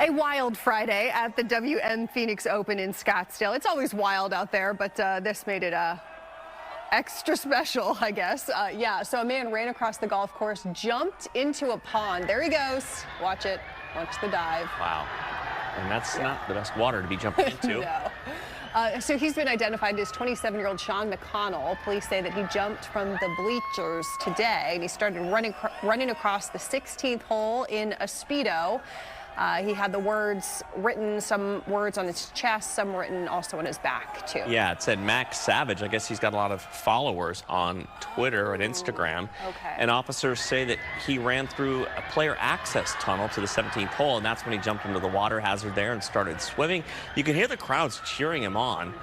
A wild Friday at the WM Phoenix Open in Scottsdale. It's always wild out there, but this made it extra special, I guess. Yeah, so a man ran across the golf course, jumped into a pond. There he goes. Watch it. Watch the dive. Wow. And that's not the best water to be jumping into. No. So he's been identified as 27-year-old Sean McConnell. Police say that he jumped from the bleachers today, and he started running across the 16th hole in a Speedo. He had the words written, some words on his chest, some written also on his back, too. Yeah, it said Max Savage. I guess he's got a lot of followers on Twitter and Instagram. Okay. And officers say that he ran through a player access tunnel to the 17th hole, and that's when he jumped into the water hazard there and started swimming. You can hear the crowds cheering him on.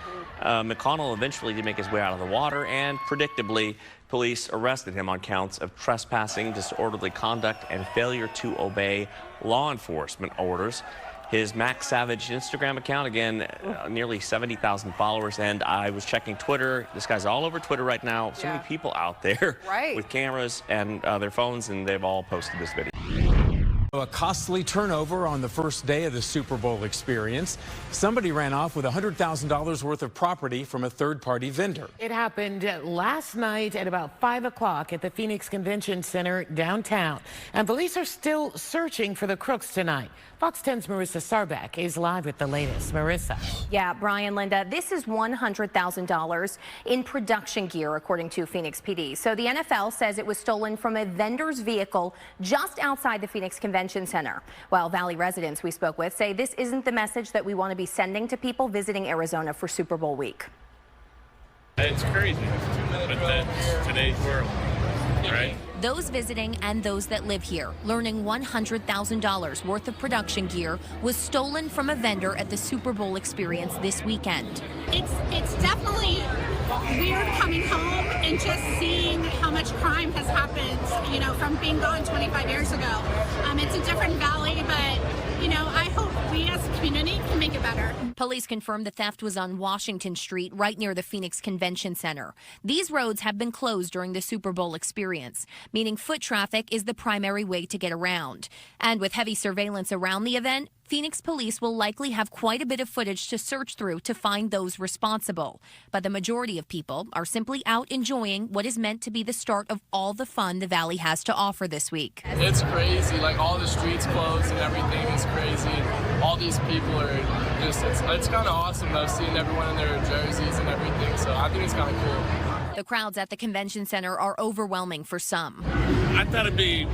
McConnell eventually did make his way out of the water, and predictably, police arrested him on counts of trespassing, disorderly conduct, and failure to obey law enforcement orders. His Max Savage Instagram account, again, nearly 70,000 followers, and I was checking Twitter. This guy's all over Twitter right now. So many people out there with cameras and their phones, and they've all posted this video. A costly turnover on the first day of the Super Bowl experience. Somebody ran off with $100,000 worth of property from a third-party vendor. It happened last night at about 5 o'clock at the Phoenix Convention Center downtown. And police are still searching for the crooks tonight. Fox 10's Marissa Sarbeck is live with the latest. Marissa. Yeah, Brian, Linda, this is $100,000 in production gear, according to Phoenix PD. So the NFL says it was stolen from a vendor's vehicle just outside the Phoenix Convention Center. While Valley residents we spoke with say this isn't the message that we want to be sending to people visiting Arizona for Super Bowl week. It's crazy, but that's today's world, right? Those visiting and those that live here learning $100,000 worth of production gear was stolen from a vendor at the Super Bowl experience this weekend. It's definitely weird coming home and just seeing how much crime has happened, you know, from being gone 25 years ago. It's a different valley, but, you know, I hope we as a community can make it better. Police confirmed the theft was on Washington Street, right near the Phoenix Convention Center. These roads have been closed during the Super Bowl experience, meaning foot traffic is the primary way to get around. And with heavy surveillance around the event, Phoenix police will likely have quite a bit of footage to search through to find those responsible. But the majority of people are simply out enjoying what is meant to be the start of all the fun the Valley has to offer this week. It's crazy, like all the streets closed and everything is crazy. All these people are just, it's kind of awesome though, seeing everyone in their jerseys and everything, so I think it's kind of cool. The crowds at the convention center are overwhelming for some. I thought it'd be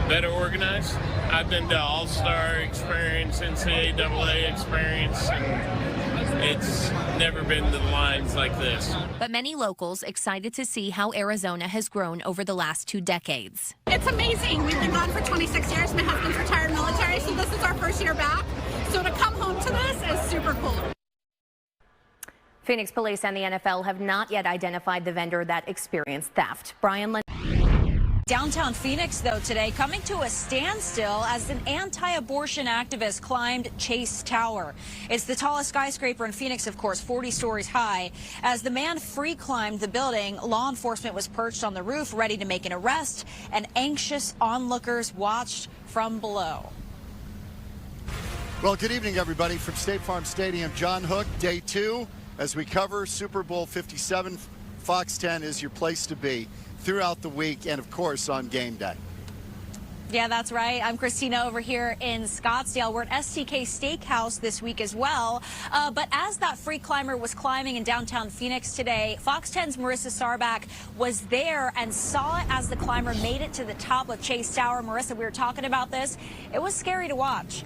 better organized. I've been to All-Star experience, NCAA experience, and it's never been the lines like this. But many locals excited to see how Arizona has grown over the last 2 decades. It's amazing. We've been gone for 26 years. My husband's retired military, so this is our first year back. So to come home to this is super cool. Phoenix police and the NFL have not yet identified the vendor that experienced theft. Brian. Downtown Phoenix, though, today coming to a standstill as an anti-abortion activist climbed Chase Tower. It's the tallest skyscraper in Phoenix, of course, 40 stories high. As the man free climbed the building, law enforcement was perched on the roof ready to make an arrest, and anxious onlookers watched from below. Well, good evening, everybody. From State Farm Stadium, John Hook, day 2. As we cover Super Bowl 57, Fox 10 is your place to be throughout the week and, of course, on game day. Yeah, that's right. I'm Christina over here in Scottsdale. We're at STK Steakhouse this week as well. But as that free climber was climbing in downtown Phoenix today, Fox 10's Marissa Sarbeck was there and saw it as the climber made it to the top of Chase Tower. Marissa, we were talking about this. It was scary to watch.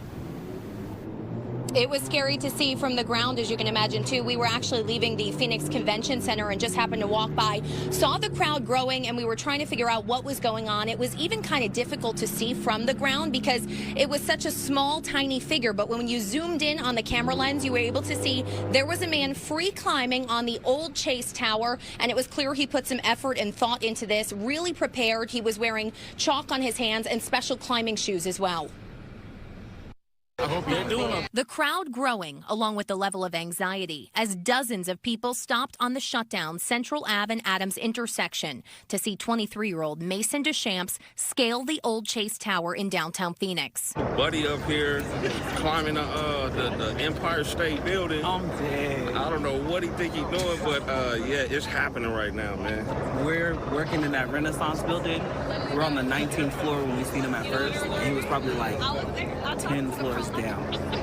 It was scary to see from the ground, as you can imagine, too. We were actually leaving the Phoenix Convention Center and just happened to walk by, saw the crowd growing, and we were trying to figure out what was going on. It was even kind of difficult to see from the ground because it was such a small, tiny figure. But when you zoomed in on the camera lens, you were able to see there was a man free climbing on the old Chase Tower, and it was clear he put some effort and thought into this, really prepared. He was wearing chalk on his hands and special climbing shoes as well. I hope you're doing it. The crowd growing, along with the level of anxiety, as dozens of people stopped on the shutdown Central Ave and Adams intersection to see 23-year-old Mason Deschamps scale the old Chase Tower in downtown Phoenix. Buddy up here climbing the Empire State Building. I'm dead. I don't know what he think he's doing, but yeah, it's happening right now, man. We're working in that Renaissance building. We're on the 19th floor when we seen him at first. He was probably like 10 floors down.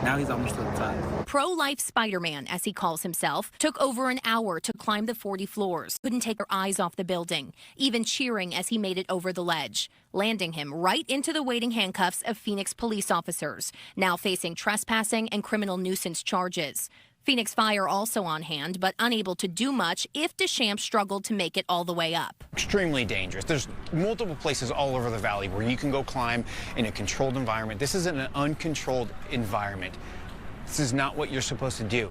Now he's almost to the top. Prolife Spiderman, as he calls himself, took over an hour to climb the 40 floors. Couldn't take their eyes off the building, even cheering as he made it over the ledge, landing him right into the waiting handcuffs of Phoenix police officers, now facing trespassing and criminal nuisance charges. Phoenix Fire also on hand, but unable to do much if Deschamps struggled to make it all the way up. Extremely dangerous. There's multiple places all over the valley where you can go climb in a controlled environment. This isn't an uncontrolled environment. This is not what you're supposed to do.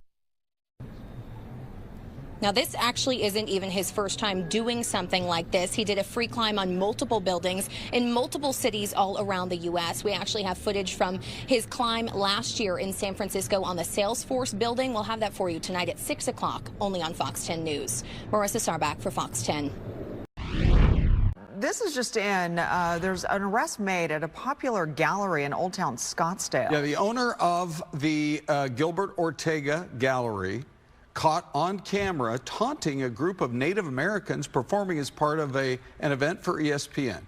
Now, this actually isn't even his first time doing something like this. He did a free climb on multiple buildings in multiple cities all around the U.S. We actually have footage from his climb last year in San Francisco on the Salesforce building. We'll have that for you tonight at 6 o'clock, only on Fox 10 News. Marissa Sarbach for Fox 10. This is just in, there's an arrest made at a popular gallery in Old Town Scottsdale. Yeah, the owner of the Gilbert Ortega Gallery caught on camera taunting a group of Native Americans performing as part of an event for ESPN.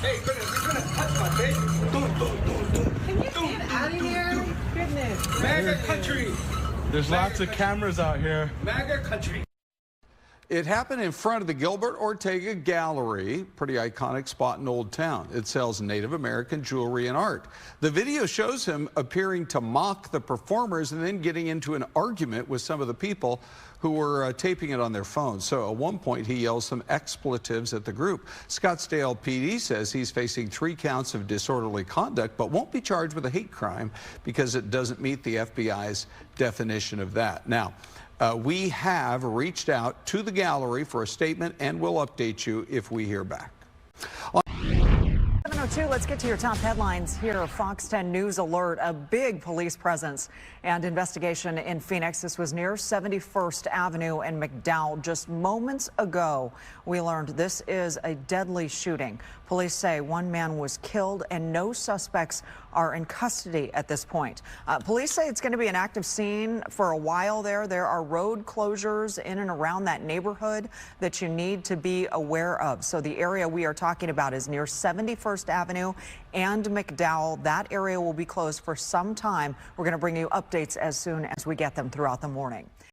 Hey, you're gonna touch my baby. Can you get out of here? Goodness. MAGA country. There's lots of cameras out here. MAGA country. It happened in front of the Gilbert Ortega Gallery, pretty iconic spot in Old Town. It sells Native American jewelry and art. The video shows him appearing to mock the performers and then getting into an argument with some of the people who were taping it on their phones. So at one point, he yells some expletives at the group. Scottsdale PD says he's facing 3 counts of disorderly conduct, but won't be charged with a hate crime because it doesn't meet the FBI's definition of that. Now, we have reached out to the gallery for a statement, and we'll update you if we hear back. 7:02, let's get to your top headlines here. Fox 10 News alert, a big police presence and investigation in Phoenix. This was near 71st Avenue and McDowell. Just moments ago, we learned this is a deadly shooting. Police say one man was killed and no suspects are in custody at this point. Police say it's going to be an active scene for a while there. There are road closures in and around that neighborhood that you need to be aware of. So the area we are talking about is near 71st Avenue and McDowell. That area will be closed for some time. We're going to bring you updates as soon as we get them throughout the morning.